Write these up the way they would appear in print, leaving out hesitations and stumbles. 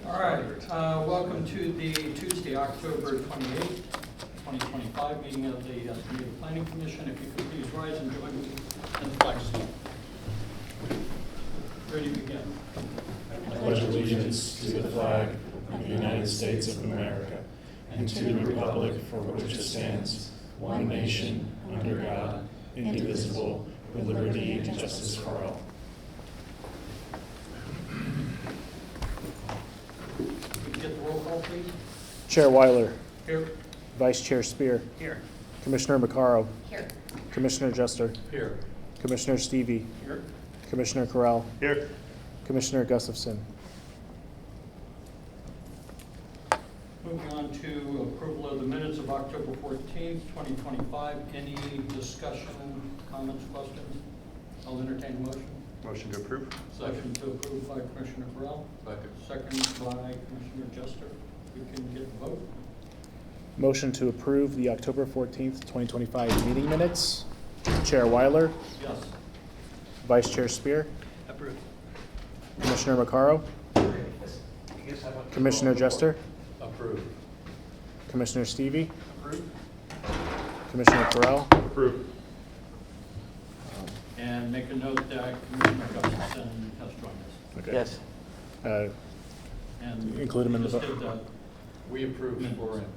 All right, welcome to the Tuesday, October 28th, 2025 meeting of the Escondido Planning Commission. If you could please rise and join me in the flag salute. Ready to begin. I pledge allegiance to the flag of the United States of America and to the republic for which it stands, one nation, under God, indivisible, with liberty and justice for all. We can get the roll call, please. Chair Weiler. Here. Vice Chair Spear. Here. Commissioner Maccaro. Here. Commissioner Jester. Here. Commissioner Stevie. Here. Commissioner Corral. Here. Commissioner Gustafson. Moving on to approval of the minutes of October 14th, 2025. Any discussion, comments, questions? I'll entertain a motion. Motion to approve. Second to approve by Commissioner Corral. Second by Commissioner Jester. We can get the vote. Motion to approve the October 14th, 2025 meeting minutes. Chair Weiler. Yes. Vice Chair Spear. Approved. Commissioner Maccaro. Commissioner Jester. Approved. Commissioner Stevie. Approved. Commissioner Corral. Approve. And make a note that Commissioner Gustafson has joined us. Okay. Yes. And Include him in the just vote. did that. We approved for him.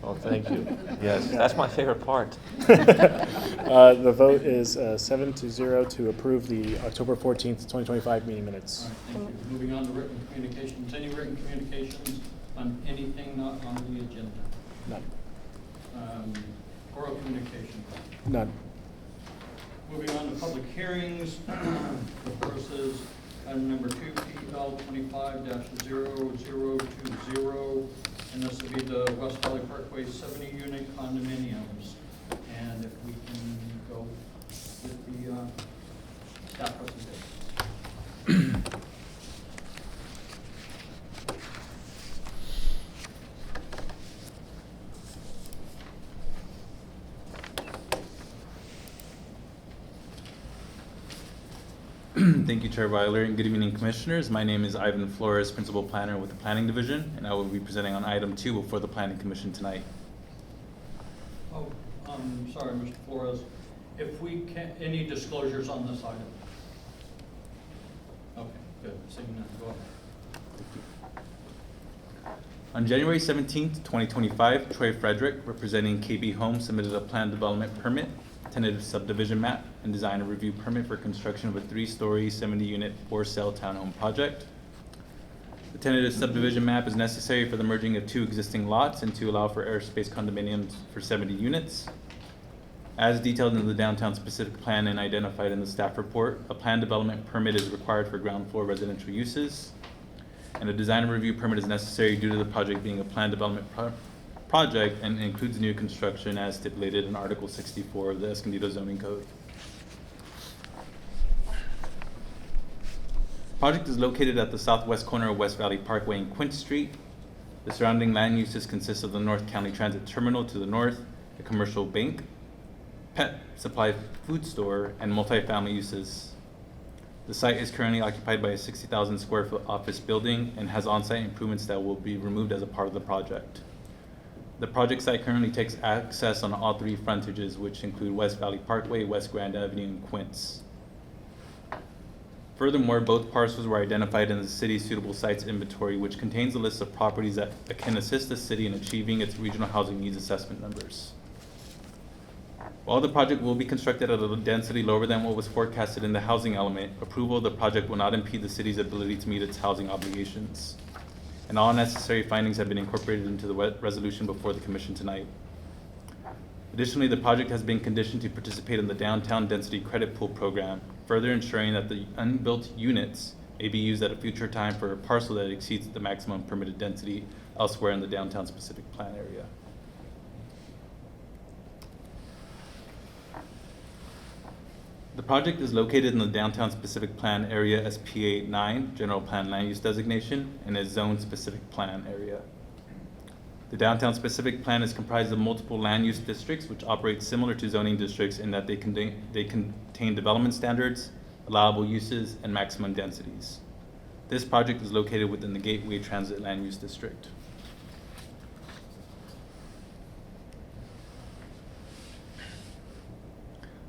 Well, thank you. Yes, that's my favorite part. The vote is 7-0 to approve the October 14th, 2025 meeting minutes. All right, thank you. Moving on to written communications. Any written communications on anything not on the agenda? None. Oral communication. None. Moving on to public hearings. The first is item number 2, PL 25-0020, and this will be the West Valley Parkway 70-unit condominiums. And if we can go with the staff presentation. Thank you, Chair Weiler, and good evening, Commissioners. My name is Ivan Flores, Principal Planner with the Planning Division, and I will be presenting on item 2 before the Planning Commission tonight. Oh, sorry, Mr. Flores. If we can, any disclosures on this item? Okay, good. Seeing none, go ahead. On January 17th, 2025, Troy Frederick, representing KB Home, submitted a plan development permit, tentative subdivision map, and design and review permit for construction of a 3-story, 70-unit, for-sale townhome project. The tentative subdivision map is necessary for the merging of 2 existing lots and to allow for airspace condominiums for 70 units. As detailed in the downtown specific plan and identified in the staff report, a plan development permit is required for ground floor residential uses, and a design and review permit is necessary due to the project being a plan development project and includes new construction as stipulated in Article 64 of the Escondido Zoning Code. The project is located at the southwest corner of West Valley Parkway and Quint Street. The surrounding land uses consist of the North County Transit Terminal to the north, a commercial bank, pet supply food store, and multifamily uses. The site is currently occupied by a 60,000 square foot office building and has on-site improvements that will be removed as a part of the project. The project site currently takes access on all 3 frontages, which include West Valley Parkway, West Grand Avenue, and Quince. Furthermore, both parcels were identified in the city's suitable sites inventory, which contains a list of properties that can assist the city in achieving its regional housing needs assessment numbers. While the project will be constructed at a density lower than what was forecasted in the housing element, approval of the project will not impede the city's ability to meet its housing obligations. And all necessary findings have been incorporated into the resolution before the Commission tonight. Additionally, the project has been conditioned to participate in the Downtown Density Credit Pool Program, further ensuring that the unbuilt units may be used at a future time for a parcel that exceeds the maximum permitted density elsewhere in the downtown specific plan area. The project is located in the downtown specific plan area as PA9, general plan land use designation, and is zone specific plan area. The downtown specific plan is comprised of multiple land use districts which operate similar to zoning districts in that they contain development standards, allowable uses, and maximum densities. This project is located within the Gateway Transit Land Use District.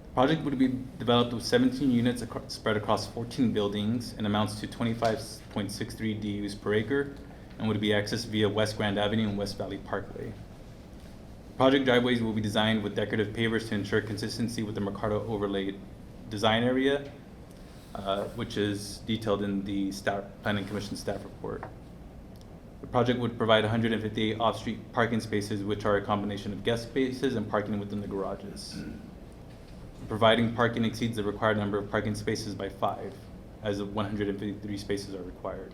The project would be developed with 17 units spread across 14 buildings and amounts to 25.63 DUs per acre and would be accessed via West Grand Avenue and West Valley Parkway. Project driveways will be designed with decorative pavers to ensure consistency with the Mercado overlay design area, which is detailed in the Planning Commission staff report. The project would provide 158 off-street parking spaces, which are a combination of guest spaces and parking within the garages. Providing parking exceeds the required number of parking spaces by 5, as 153 spaces are required.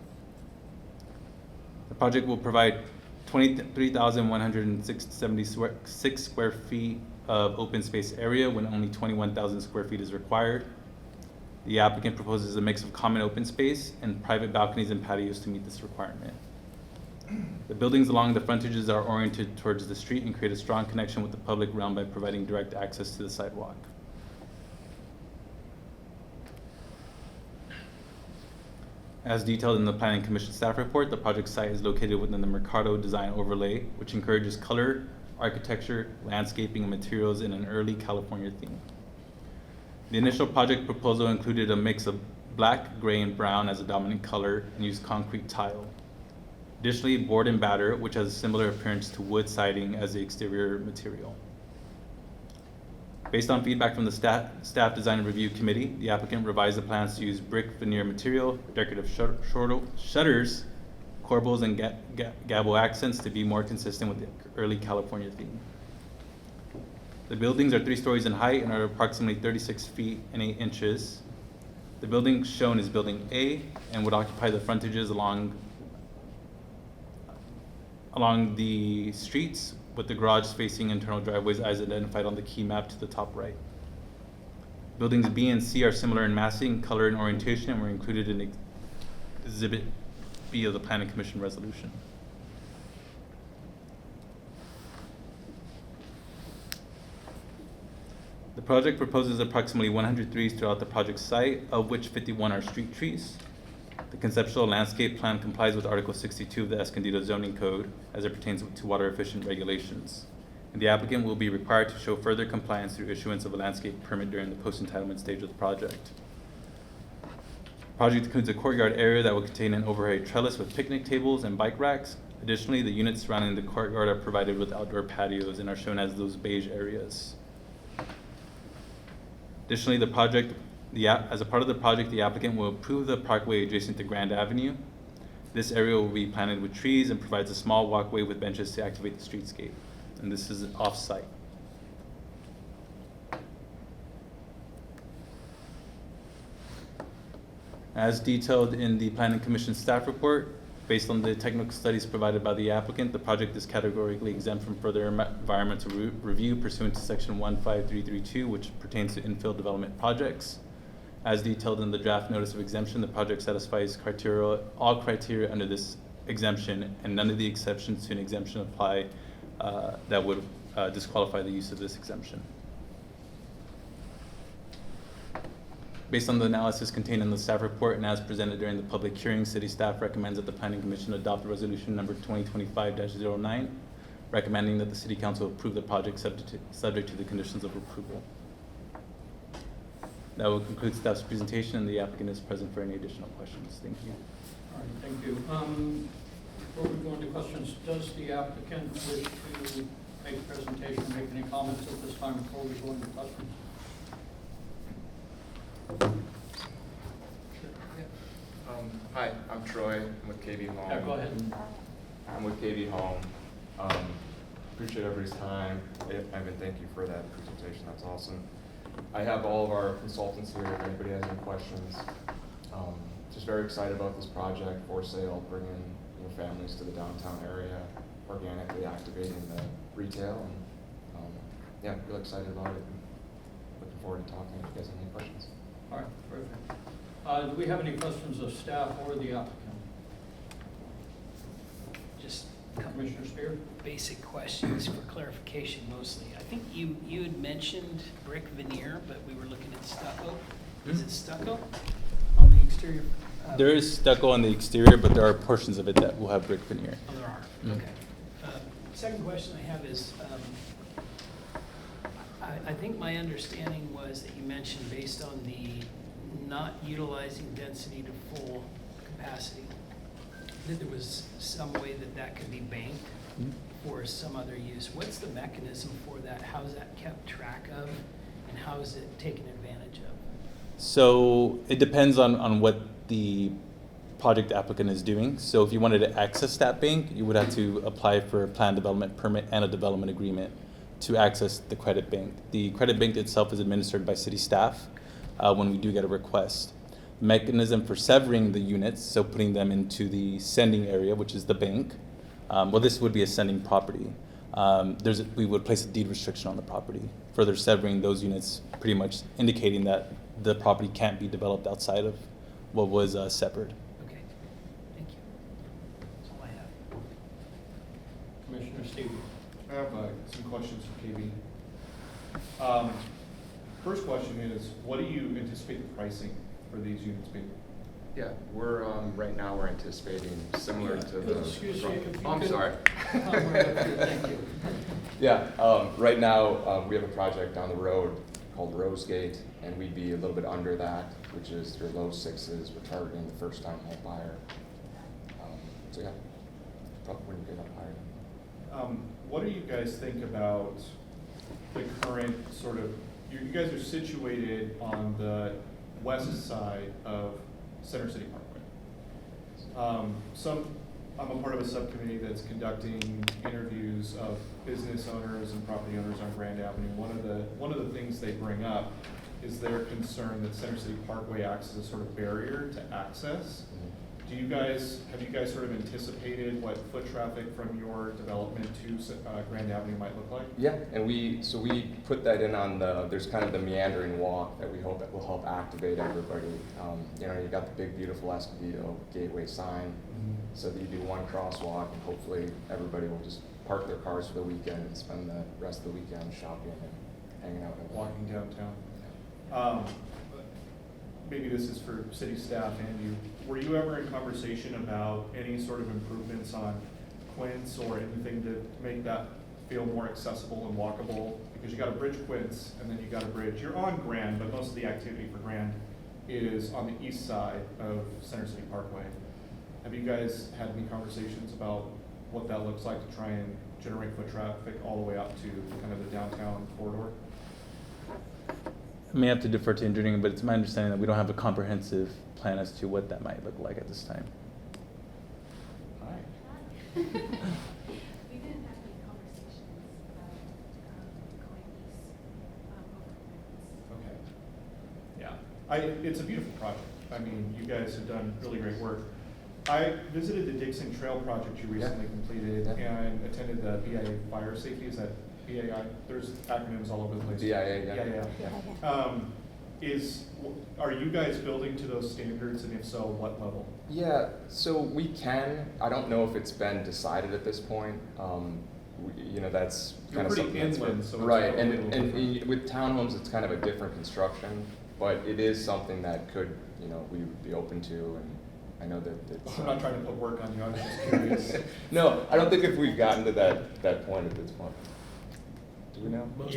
The project will provide 23,176 square feet of open space area when only 21,000 square feet is required. The applicant proposes a mix of common open space and private balconies and patios to meet this requirement. The buildings along the frontages are oriented towards the street and create a strong connection with the public realm by providing direct access to the sidewalk. As detailed in the Planning Commission staff report, the project site is located within the Mercado design overlay, which encourages color, architecture, landscaping, and materials in an early California theme. The initial project proposal included a mix of black, gray, and brown as a dominant color and used concrete tile. Additionally, board and batter, which has a similar appearance to wood siding as the exterior material. Based on feedback from the staff design review committee, the applicant revised the plans to use brick veneer material, decorative shutters, corbels, and gable accents to be more consistent with the early California theme. The buildings are 3 stories in height and are approximately 36 feet and 8 inches. The building shown is Building A and would occupy the frontages along the streets, with the garage facing internal driveways as identified on the key map to the top right. Buildings B and C are similar in massing, color, and orientation and were included in Exhibit B of the Planning Commission resolution. The project proposes approximately 100 trees throughout the project site, of which 51 are street trees. The conceptual landscape plan complies with Article 62 of the Escondido zoning code as it pertains to water efficient regulations. And the applicant will be required to show further compliance through issuance of a landscape permit during the post-entitlement stage of the project. The project includes a courtyard area that will contain an overhead trellis with picnic tables and bike racks. Additionally, the units surrounding the courtyard are provided with outdoor patios and are shown as those beige areas. Additionally, as a part of the project, the applicant will improve the parkway adjacent to Grand Avenue. This area will be planted with trees and provides a small walkway with benches to activate the streetscape. And this is off-site. As detailed in the Planning Commission staff report, based on the technical studies provided by the applicant, the project is categorically exempt from further environmental review pursuant to Section 15332, which pertains to infill development projects. As detailed in the draft notice of exemption, the project satisfies all criteria under this exemption, and none of the exceptions to an exemption apply that would disqualify the use of this exemption. Based on the analysis contained in the staff report and as presented during the public hearing, city staff recommends that the Planning Commission adopt resolution number 2025-09, recommending that the City Council approve the project subject to the conditions of approval. That will conclude staff's presentation, and the applicant is present for any additional questions. Thank you. All right, thank you. Before we go into questions, does the applicant wish to make a presentation or make any comments at this time before we go into questions? Hi, I'm Troy. I'm with KB Home. Yeah, go ahead. I'm with KB Home. Appreciate everybody's time. Evan, thank you for that presentation. That's awesome. I have all of our consultants here if anybody has any questions. Just very excited about this project for sale, bringing families to the downtown area, organically activating the retail, and yeah, really excited about it. Looking forward to talking if you guys have any questions. All right, perfect. Do we have any questions of staff or the applicant? Just Commissioner Spear? basic questions for clarification mostly. I think you had mentioned brick veneer, but we were looking at stucco. Is it stucco on the exterior There is stucco on the exterior, but there are portions of it that will have brick veneer. Oh, there are, Mm. okay. Second question I have is, I think my understanding was that you mentioned based on the not utilizing density to full capacity, that there was some way that that could be banked for some other use. What's the mechanism for that? How is that kept track of, and how is it taken advantage of? So it depends on what the project applicant is doing. So if you wanted to access that bank, you would have to apply for a plan development permit and a development agreement to access the credit bank. The credit bank itself is administered by city staff when we do get a request. Mechanism for severing the units, so putting them into the sending area, which is the bank. Well, this would be a sending property. We would place a deed restriction on the property, further severing those units, pretty much indicating that the property can't be developed outside of what was severed. Okay, thank you. That's all I have. Commissioner Stevens. I have some questions for KB. First question is, what do you anticipate the pricing for these units being? Yeah, we're, right now, we're anticipating similar to the. Excuse me, if you I'm could- sorry. Come right up here, thank you. Yeah, right now, we have a project down the road called Rosegate, and we'd be a little bit under that, which is your low sixes. We're targeting the first-time home buyer. So yeah, probably wouldn't get up higher. What do you guys think about the current sort of, you guys are situated on the west side of Center City Parkway. I'm a part of a subcommittee that's conducting interviews of business owners and property owners on Grand Avenue. One of the things they bring up is their concern that Center City Parkway acts as a sort of barrier to access. Have you guys sort of anticipated what foot traffic from your development to Grand Avenue might look like? Yeah, and we put that in on there's kind of the meandering walk that we hope that will help activate everybody. You got the big, beautiful Escondido gateway sign, so that you do one crosswalk, and hopefully everybody will just park their cars for the weekend and spend the rest of the weekend shopping and hanging out. Walking downtown. Maybe this is for city staff and you. Were you ever in conversation about any sort of improvements on Quince or anything to make that feel more accessible and walkable? Because you got a bridge Quince and then you got a bridge. You're on Grand, but most of the activity for Grand is on the east side of Center City Parkway. Have you guys had any conversations about what that looks like to try and generate foot traffic all the way up to kind of the downtown corridor? I may have to defer to engineering, but it's my understanding that we don't have a comprehensive plan as to what that might look like at this time. Hi. We didn't have any conversations about going east over Quince. Okay. It's a beautiful project. I mean, you guys have done really great work. I visited the Dixon Trail project you recently completed and attended the BIA fire safety. Is that BAI? There's acronyms all over the place. BIA, Yeah. Are you guys building to those standards, and if so, what level? Yeah, so we can. I don't know if it's been decided at this point. That's You're kind of pretty something that's inland, so it's right. probably a And little different. with townhomes, it's kind of a different construction, but it is something that could, we would be open to. And I know that it's, I'm not trying to put work on you. I'm just curious. No, I don't think if we've gotten to that point at this point. Do we know? Most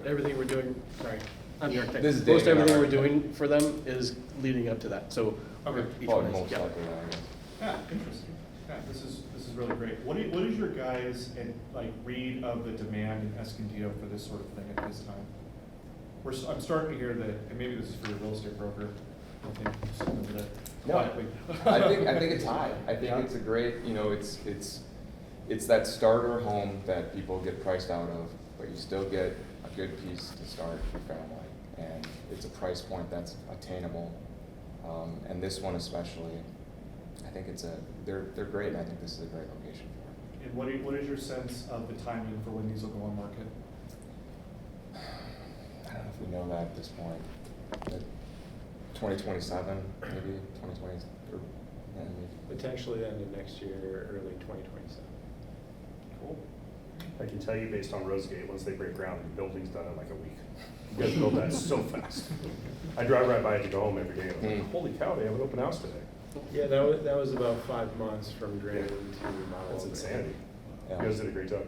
everything we're doing, sorry, I'm the architect. This is Most David, everything our we're doing for them is leading up to that, so. Okay. each Probably one is- most yeah. likely, I guess. Yeah, interesting. Yeah, this is really great. What is your guys' read of the demand in Escondido for this sort of thing at this time? I'm starting to hear that, and maybe this is for your real estate broker. I think something over there. No, Quietly. I think it's high. I think it's a great, it's that starter home that people get priced out of, but you still get a good piece to start your family, and it's a price point that's attainable. And this one especially, I think they're great, and I think this is a great location for it. And what is your sense of the timing for when these will go on market? I don't know if we know that at this point. But 2027, maybe 2020, or maybe. Potentially the end of next year, early 2027. Cool. I can tell you based on Rosegate, once they break ground, the building's done in like a week. You guys built that so fast. I drive right by it to go home every day. And I'm like, holy cow, they have an open house today. Yeah, that was about 5 months from grading to model. That's insanity. Yeah. You guys did a great job.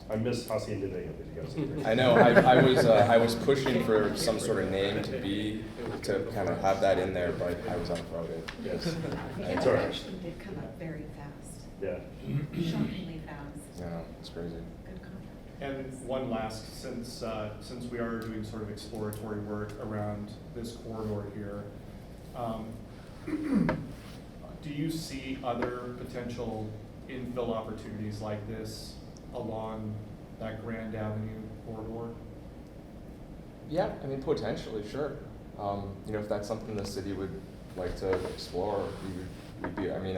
I miss Hacienda Vega, but you guys did a great job. I know, I was pushing for some sort of name to kind of have that in there, but I was outvoted. Yes. Yeah, It's all right. actually did come up very fast, Yeah. shockingly fast. Yeah, it's crazy. Good contract. And one last, since we are doing sort of exploratory work around this corridor here, do you see other potential infill opportunities like this along that Grand Avenue corridor? Yeah, I mean, potentially, sure. You know, if that's something the city would like to explore, we'd be, I mean,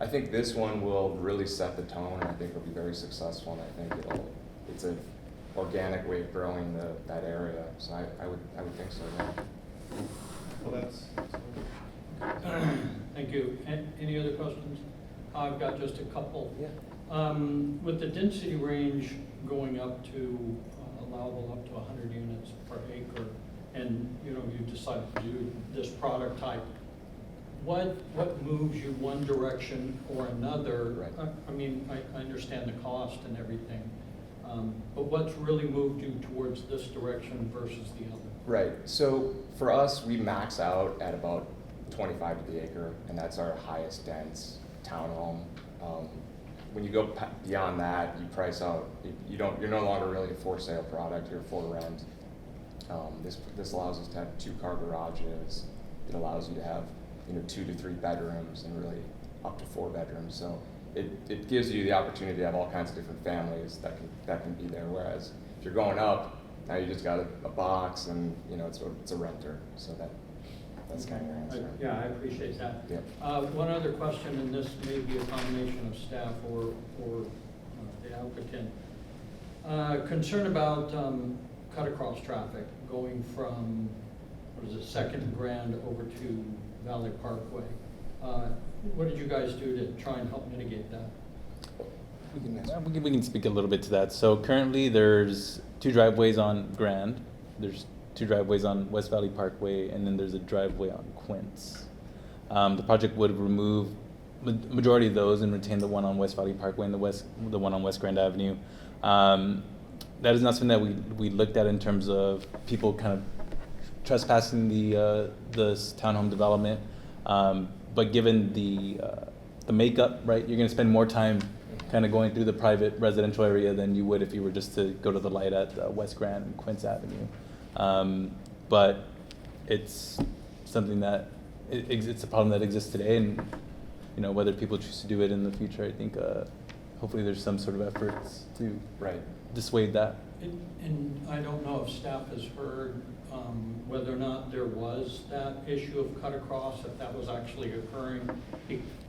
I think this one will really set the tone, and I think it'll be very successful, and I think it's an organic way of growing that area, so I would think so, yeah. Well, that's. Thank you. Any other questions? I've got just a couple. Yeah. With the density range going up to allowable up to 100 units per acre, and you know you decide to do this product type, what moves you one direction or another? Right. I mean, I understand the cost and everything, but what's really moved you towards this direction versus the other? Right, so for us, we max out at about 25 to the acre, and that's our highest dense townhome. When you go beyond that, you price out, you're no longer really a for sale product, you're for rent. This allows us to have 2-car garages. It allows you to have, 2 to 3 bedrooms and really up to 4 bedrooms. So it gives you the opportunity to have all kinds of different families that can be there. Whereas if you're going up, now you just got a box and it's a renter. So that's kind of your answer. Yeah, I appreciate that. Yep. One other question, and this may be a combination of staff or the applicant. Concern about cut across traffic going from, Second Grand over to Valley Parkway. What did you guys do to try and help mitigate that? We can speak a little bit to that. So currently there's 2 driveways on Grand, there's 2 driveways on West Valley Parkway, and then there's a driveway on Quince. The project would remove majority of those and retain the one on West Valley Parkway and the one on West Grand Avenue. That is not something that we looked at in terms of people kind of trespassing the townhome development. But given the makeup, right, you're going to spend more time kind of going through the private residential area than you would if you were just to go to the light at West Grand and Quince Avenue. But it's something that it's a problem that exists today, and whether people choose to do it in the future, I think hopefully there's some sort of efforts to dissuade that. And I don't know if staff has heard whether or not there was that issue of cut across, if that was actually occurring,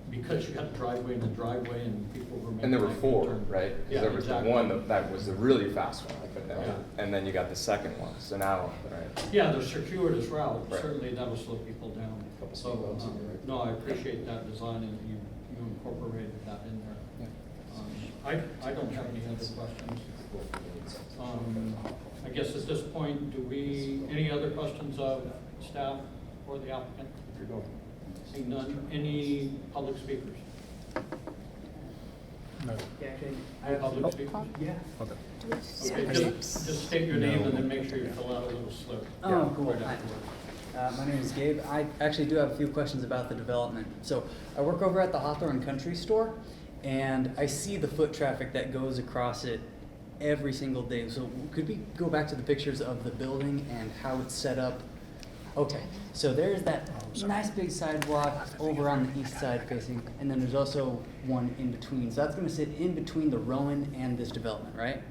because you had a driveway and a driveway and people were making. And there were that 4, U-turn. right? 'Cause Yeah, there was exactly. the one that was the really fast one, Yeah. and then you got the second one. So now, right? Yeah, the circuitous route, Right. certainly that'll slow people down. So, no, I appreciate that design and you incorporated that in there. I don't have any other questions. I guess at this point, any other questions of staff or the applicant? Seeing none, any public speakers? No. No public speakers? Yeah. Okay, just state your name and then make sure you fill out a little slip. Oh, cool. Right Hi. afterwards. My name is Gabe. I actually do have a few questions about the development. So I work over at the Hawthorne Country Store, and I see the foot traffic that goes across it every single day. So could we go back to the pictures of the building and how it's set up? Okay, so there's that nice big sidewalk over on the east side facing, and then there's also one in between. So that's gonna sit in between the Rowan and this development, right?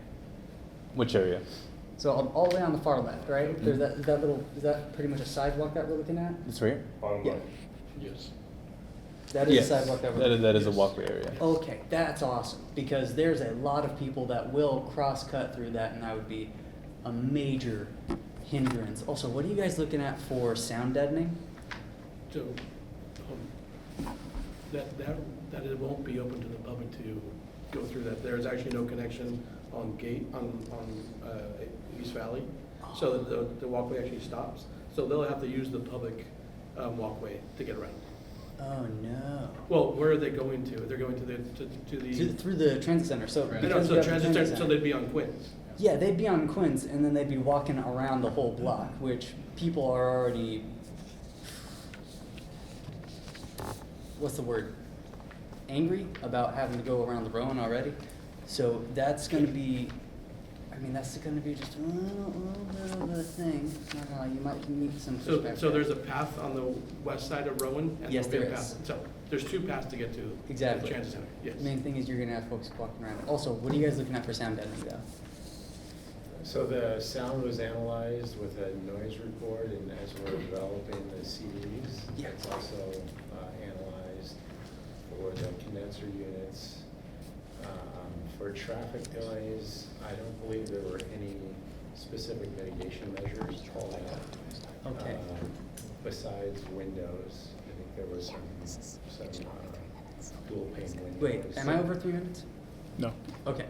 Which area? So all the way on the far left, right? There's is that pretty much a sidewalk that we're looking at? It's right here? Bottom Yeah. left. Yes. That is Yes, a sidewalk that we're looking that is a Yes. walkway area. Okay, that's awesome, because there's a lot of people that will cross-cut through that, and that would be a major hindrance. Also, what are you guys looking at for sound deadening? So, that it won't be open to the public to go through that. There's actually no connection on East Valley, so that the walkway actually stops. So they'll have to use the public walkway to get around. Oh, no. Well, where are they going to? They're going to the, Through the transit center, so. I know, because so we have the transit, so center- they'd be on Quince. Yeah, they'd be on Quince, and then they'd be walking around the whole block, which people are already, what's the word? Angry about having to go around the Rowan already. So that's gonna be, I mean, that's gonna be just a little bit of a thing. Not gonna lie, you might meet some pushback. So there's a path on the west side of Rowan? And Yes, there'll be there a is. path. So there's two paths to get to Exactly. the transit center, yes. The main thing is you're gonna have folks walking around. Also, what are you guys looking at for sound deadening though? So the sound was analyzed with a noise report, and as we're developing the CDs, Yeah. it's also analyzed for the condenser units. For traffic noise, I don't believe there were any specific mitigation measures called out. Okay. Besides windows, I think there was some dual pane windows. Wait, am I over 3 minutes? No. Okay,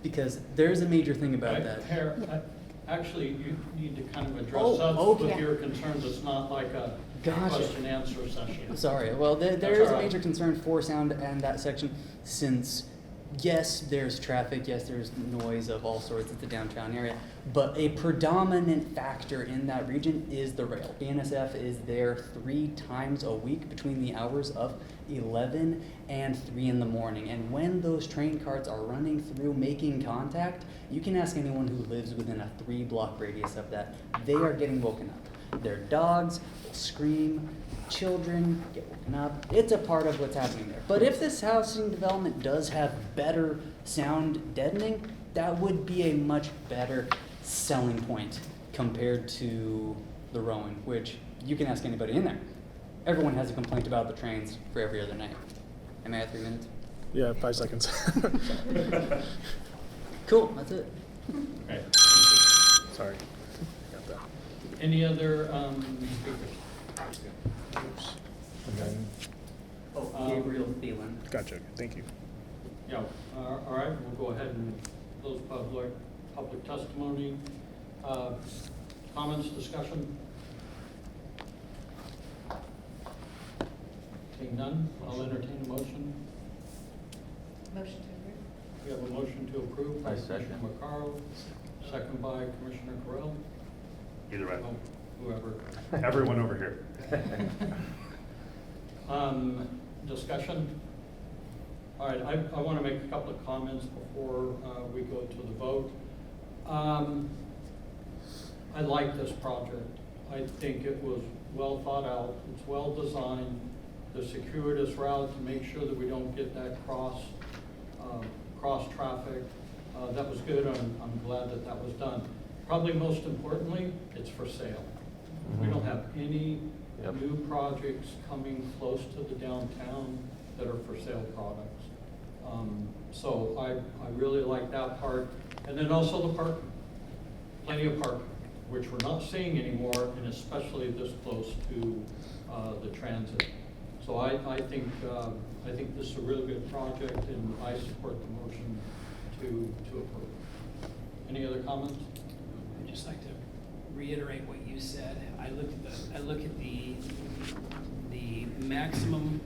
because there's a major thing about that. Actually, you need to kind of address Oh, us okay. with your concerns. It's not like a Gotcha. question and answer session. Sorry, well, there That's is a all right. major concern for sound and that section, since, yes, there's traffic, yes, there's noise of all sorts at the downtown area, but a predominant factor in that region is the rail. BNSF is there 3 times a week between the hours of 11 and 3 in the morning. And when those train carts are running through making contact, you can ask anyone who lives within a 3-block radius of that, they are getting woken up. Their dogs will scream, children get woken up. It's a part of what's happening there. But if this housing development does have better sound deadening, that would be a much better selling point compared to the Rowan, which you can ask anybody in there. Everyone has a complaint about the trains for every other night. Am I at 3 minutes? Yeah, 5 seconds. Cool, that's it. Okay. Sorry. Got that. Any other speakers? And then, Gabriel Thielen. gotcha, thank you. Yeah, all right, we'll go ahead and close public testimony. Comments, discussion? Seeing none, I'll entertain a motion. Motion to approve? We have a motion to approve by I second. Commissioner Macaro, second by Commissioner Correll. Either way. Oh, whoever. Everyone over here. Discussion? All right, I want to make a couple of comments before we go to the vote. I like this project. I think it was well thought out, it's well designed, the circuitous route to make sure that we don't get that cross traffic. That was good, I'm glad that that was done. Probably most importantly, it's for sale. We don't have any Yep. new projects coming close to the downtown that are for sale products. So I really like that part. And then also the parking, plenty of parking, which we're not seeing anymore, and especially this close to the transit. So I think this is a really good project, and I support the motion to approve. Any other comments? I'd just like to reiterate what you said. I look at the maximum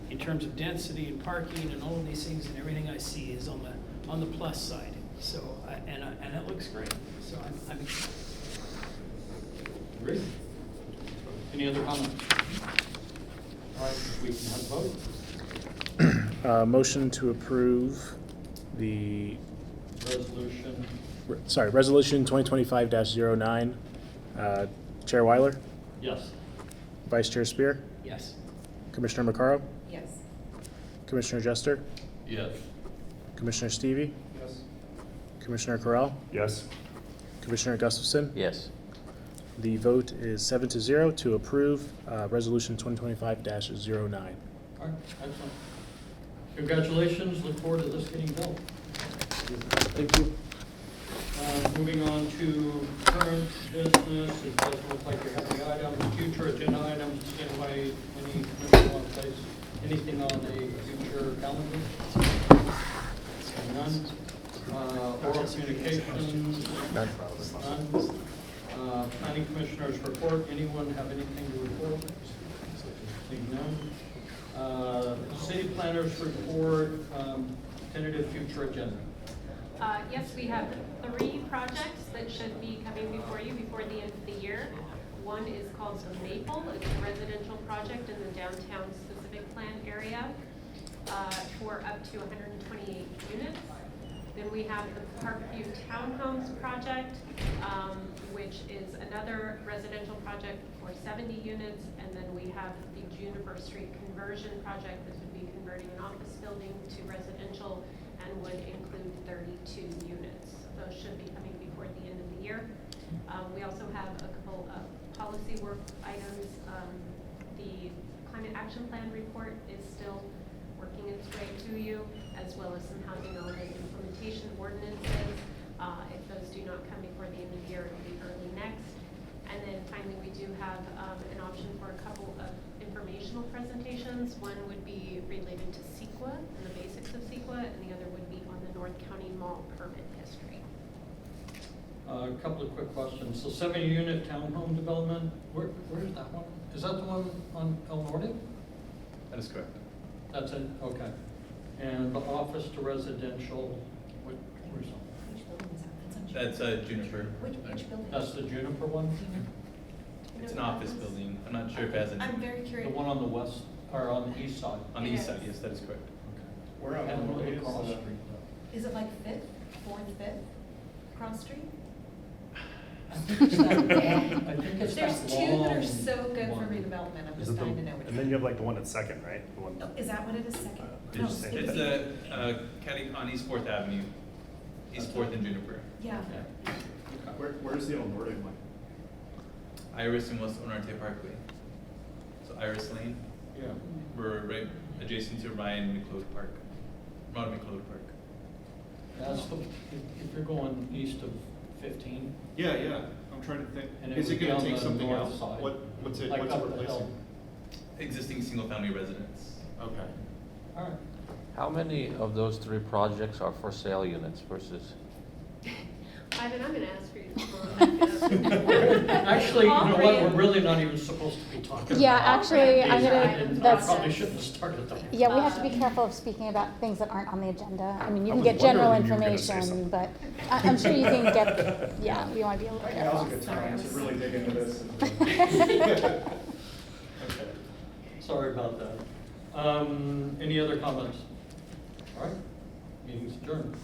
in terms of density and parking and all of these things, and everything I see is on the plus side. So and it looks great. So I'm excited. Great. Any other comments? All right, we can have a vote. Motion to approve the, Resolution. Resolution 2025-09. Chair Weiler, Yes. Vice Chair Spear, Yes. Commissioner Macaro, Yes. Commissioner Jester, Yes. Commissioner Stevie, Yes. Commissioner Correll, Yes. Commissioner Gustafson. Yes. The vote is 7-0 to approve Resolution 2025-09. All right, excellent. Congratulations, look forward to this getting built. Thank you. Moving on to current business, it doesn't look like you have any items, future agenda items, anybody, any commissioner want to place anything on a future calendar? None. Oral communications? None. None. Planning commissioners report, anyone have anything to report? Seeing none. City planners report, tentative future agenda. Yes, we have 3 projects that should be coming before you before the end of the year. One is called the Maple. It's a residential project in the downtown specific plan area for up to 128 units. Then we have the Parkview Townhomes project, which is another residential project for 70 units. And then we have the Juniper Street conversion project. This would be converting an office building to residential and would include 32 units. Those should be coming before the end of the year. We also have a couple of policy work items. The climate action plan report is still working its way to you, as well as some housing element implementation ordinances. If those do not come before the end of the year, it'll be early next. And then finally, we do have an option for a couple of informational presentations. One would be related to CEQA and the basics of CEQA, and the other would be on the North County Mall permit history. A couple of quick questions. So 70-unit townhome development, where is that one? Is that the one on El Norte? That is correct. That's it, okay. And the office to residential, where's that? Which building is that? That's Juniper. Which building? That's the Juniper one? It's an office building. I'm not sure if it has a I'm name. very The curious. one on the west, or on the east side? On the east side, yes, that is correct. Where on And Illinois the is cross the- street. Is it like 5th, 4th, 5th, Cross Street? I think it's that long, I think it's There's that 2 that are long so good for one. redevelopment, I'm Is just it the, dying to know which and then you have like the one that's second, right? The one. Oh, is that what it is, second? Did No, you say skip It's it. County on East 4th Avenue, East 4th and Juniper. Yeah. Where's the El Norte one? Iris and West Onarte Parkway. So Iris Lane, Yeah. we're right adjacent to Ronald McLeod Park. That's the, if you're going east of 15. Yeah, yeah, I'm trying to think. And it Is would it be gonna on take the something north else? side. What's it Like up the replacing? hill. Existing single-family residence. Okay. All right. How many of those 3 projects are for sale units versus? Ivan, I'm gonna ask for you to come on. Actually, you All know three what, of we're them. really not even supposed to be talking Yeah, about. actually, I'm these. gonna- I didn't- that's- I probably shouldn't have started that. Yeah, we have to be careful of speaking about things that aren't on the agenda. I mean, you I can was get general wondering you were gonna say information, something. but I'm sure you can get, yeah, we want to be a little Right now's a careful. good time to really dig into this. Okay. Sorry about that. Any other comments? All right, meeting's adjourned.